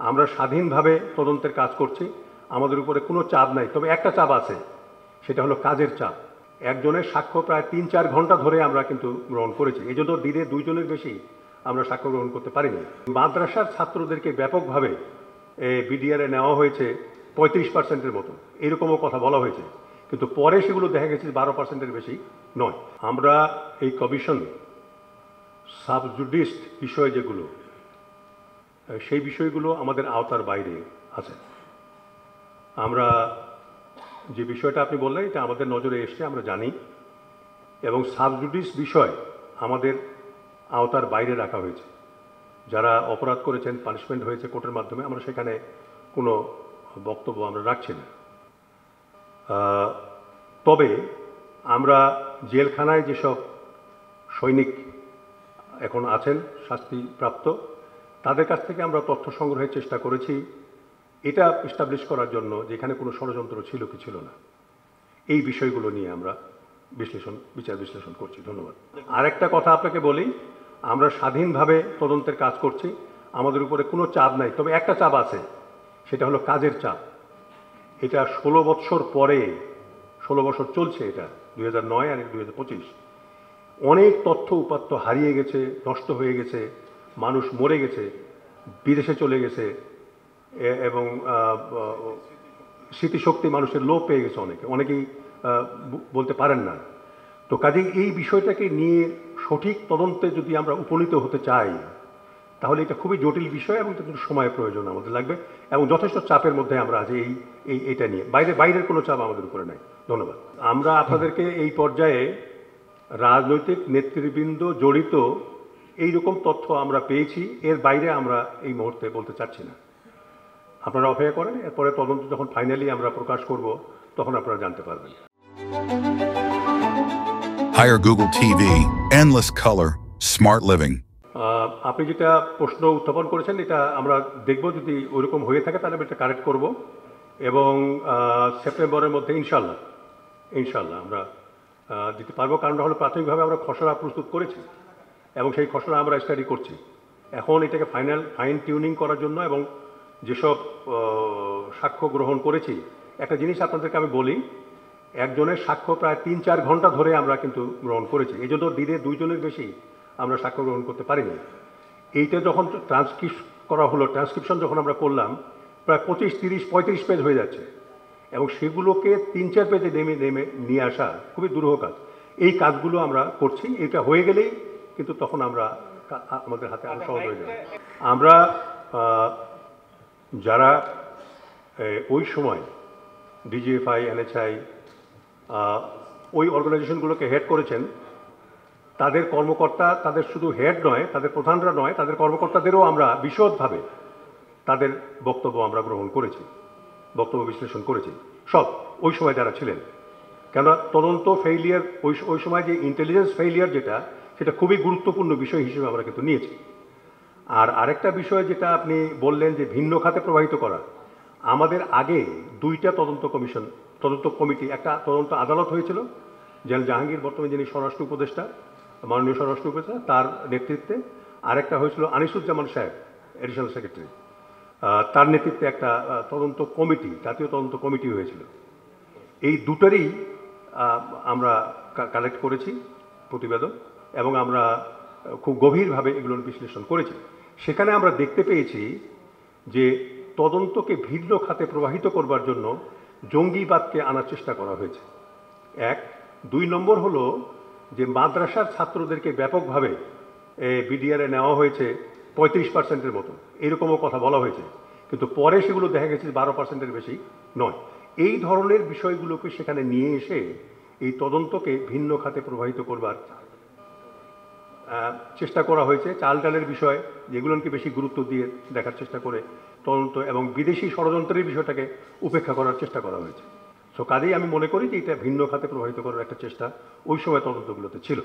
আমরা স্বাধীনভাবে তদন্তের কাজ করছি, আমাদের উপরে কোনো চাপ নাই। তবে একটা চাপ আছে, সেটা হলো কাজের চাপ। একজনের সাক্ষ্য প্রায় ৩-৪ ঘন্টা ধরে আমরা কিন্তু গ্রহণ করেছি, এই জন্য দিনে 2 জনের বেশি আমরা সাক্ষ্য গ্রহণ করতে পারিনি। মাদ্রাসার ছাত্রদেরকে ব্যাপকভাবে বিডিআরে নেওয়া হয়েছে 35%-এর মতো, এরকমও কথা বলা হয়েছে, কিন্তু পরে সেগুলো দেখা গেছে 12%-এর বেশি নয়। আমরা এই কমিশন সাবজুডিস বিষয় যেগুলো, সেই বিষয়গুলো আমাদের আওতার বাইরে আছে। আমরা যে বিষয়টা আপনি বললেন এটা আমাদের নজরে এসছে, আমরা জানি, এবং সাবজুডিস বিষয় আমাদের আওতার বাইরে রাখা হয়েছে। যারা অপরাধ করেছেন, পানিশমেন্ট হয়েছে কোর্টের মাধ্যমে, আমরা সেখানে কোনো বক্তব্য আমরা রাখছি না। তবে আমরা জেলখানায় যেসব সৈনিক এখন আছেন শাস্তিপ্রাপ্ত, তাদের কাছ থেকে আমরা তথ্য সংগ্রহের চেষ্টা করেছি এটা এস্টাবলিশ করার জন্য যে এখানে কোনো ষড়যন্ত্র ছিল কি ছিল না। এই বিষয়গুলো নিয়ে আমরা বিচার বিশ্লেষণ করছি। ধন্যবাদ। আরেকটা কথা আপনাকে বলি, আমরা স্বাধীনভাবে তদন্তের কাজ করছি, আমাদের উপরে কোনো চাপ নাই। তবে একটা চাপ আছে, সেটা হলো কাজের চাপ। এটা 16 বৎসর পরে, 16 বছর চলছে এটা, 2009 আর 2025, অনেক তথ্য উপাত্ত হারিয়ে গেছে, নষ্ট হয়ে গেছে, মানুষ মরে গেছে, বিদেশে চলে গেছে, এবং স্মৃতিশক্তি মানুষের লোপ পেয়ে গেছে, অনেকেই বলতে পারেন না। তো কাজেই এই বিষয়টাকে নিয়ে সঠিক তদন্তে যদি আমরা উপনীত হতে চাই, তাহলে এটা খুবই জটিল বিষয় এবং তার জন্য সময়ের প্রয়োজন আমাদের লাগবে, এবং যথেষ্ট চাপের মধ্যে আমরা আছি এইটা নিয়ে। বাইরের কোনো চাপ আমাদের উপরে নাই। ধন্যবাদ। আমরা আপনাদেরকে এই পর্যায়ে রাজনৈতিক নেতৃবৃন্দ জড়িত এইরকম তথ্য আমরা পেয়েছি, এর বাইরে আমরা এই মুহূর্তে বলতে চাচ্ছি না। আপনারা অপেক্ষা করেন, এরপরে তদন্ত যখন ফাইনালি আমরা প্রকাশ করব তখন আপনারা জানতে পারবেন। Hire Google TV, endless color, smart living. আপনি যেটা প্রশ্ন উত্থাপন করেছেন এটা আমরা দেখব, যদি ওইরকম হয়ে থাকে তাহলে এটা কারেক্ট করব, এবং সেপ্টেম্বরের মধ্যে ইনশাল্লাহ আমরা দিতে পারবো। কারণটা হলো প্রাথমিকভাবে আমরা খসড়া প্রস্তুত করেছি এবং সেই খসড়া আমরা স্টাডি করছি। এখন এটাকে ফাইন টিউনিং করার জন্য এবং যেসব সাক্ষ্য গ্রহণ করেছি, একটা জিনিস আপনাদেরকে আমি বলি, একজনের সাক্ষ্য প্রায় 3-4 ঘন্টা ধরে আমরা কিন্তু গ্রহণ করেছি, এই জন্য দিনে 2 জনের বেশি আমরা সাক্ষ্য গ্রহণ করতে পারিনি। এইটা যখন ট্রান্সক্রিপশন যখন আমরা করলাম, প্রায় 25-30-35 পেজ হয়ে যাচ্ছে, এবং সেগুলোকে 3-4 পেজে নেমে নিয়ে আসা খুবই দুরূহ কাজ। এই কাজগুলো আমরা করছি, এটা হয়ে গেলেই কিন্তু তখন আমাদের হাতে আরও সহজ হয়ে যাবে। আমরা যারা ওই সময় ডিজিএফআই, এনএচআই, ওই অর্গানাইজেশনগুলোকে হেড করেছেন, তাদের কর্মকর্তা, তাদের শুধু হেড নয়, তাদের প্রধানরা নয়, তাদের কর্মকর্তাদেরও আমরা বিশদভাবে তাদের বক্তব্য আমরা গ্রহণ করেছি, বক্তব্য বিশ্লেষণ করেছি, সব ওই সময় যারা ছিলেন। কেন তদন্ত ফেইলিয়ার, ওই সময় যে ইন্টেলিজেন্স ফেইলিয়ার সেটা খুবই গুরুত্বপূর্ণ বিষয় হিসেবে আমরা কিন্তু নিয়েছি। আর আরেকটা বিষয় যেটা আপনি বললেন যে ভিন্ন খাতে প্রবাহিত করা, আমাদের আগে 2টা তদন্ত কমিটি, একটা তদন্ত আদালত হয়েছিল জেনারেল জাহাঙ্গীর, বর্তমানে যিনি স্বরাষ্ট্র উপদেষ্টা, মাননীয় স্বরাষ্ট্র উপদেষ্টা, তার নেতৃত্বে। আরেকটা হয়েছিল আনিসুজ্জামান সাহেব, এডিশনাল সেক্রেটারি, তার নেতৃত্বে একটা তদন্ত কমিটি, জাতীয় তদন্ত কমিটি হয়েছিল। এই দুটারই আমরা কালেক্ট করেছি প্রতিবেদন, এবং আমরা খুব গভীরভাবে এগুলোর বিশ্লেষণ করেছি। সেখানে আমরা দেখতে পেয়েছি যে তদন্তকে ভিন্ন খাতে প্রবাহিত করবার জন্য জঙ্গিবাদকে আনার চেষ্টা করা হয়েছে, 1। 2 নম্বর হলো যে মাদ্রাসার ছাত্রদেরকে ব্যাপকভাবে বিডিআরে নেওয়া হয়েছে 35%-এর মতো, এরকমও কথা বলা হয়েছে, কিন্তু পরে সেগুলো দেখা গেছে 12%-এর বেশি নয়। এই ধরনের বিষয়গুলোকে সেখানে নিয়ে এসে এই তদন্তকে ভিন্ন খাতে প্রবাহিত করবার চেষ্টা করা হয়েছে। চালটালের বিষয়, যেগুলোকে বেশি গুরুত্ব দিয়ে দেখার চেষ্টা করে তদন্ত, এবং বিদেশি ষড়যন্ত্রের বিষয়টাকে উপেক্ষা করার চেষ্টা করা হয়েছে। সো কাজেই আমি মনে করি যে এটা ভিন্ন খাতে প্রবাহিত করার একটা চেষ্টা ওই সময় তদন্তগুলোতে ছিল।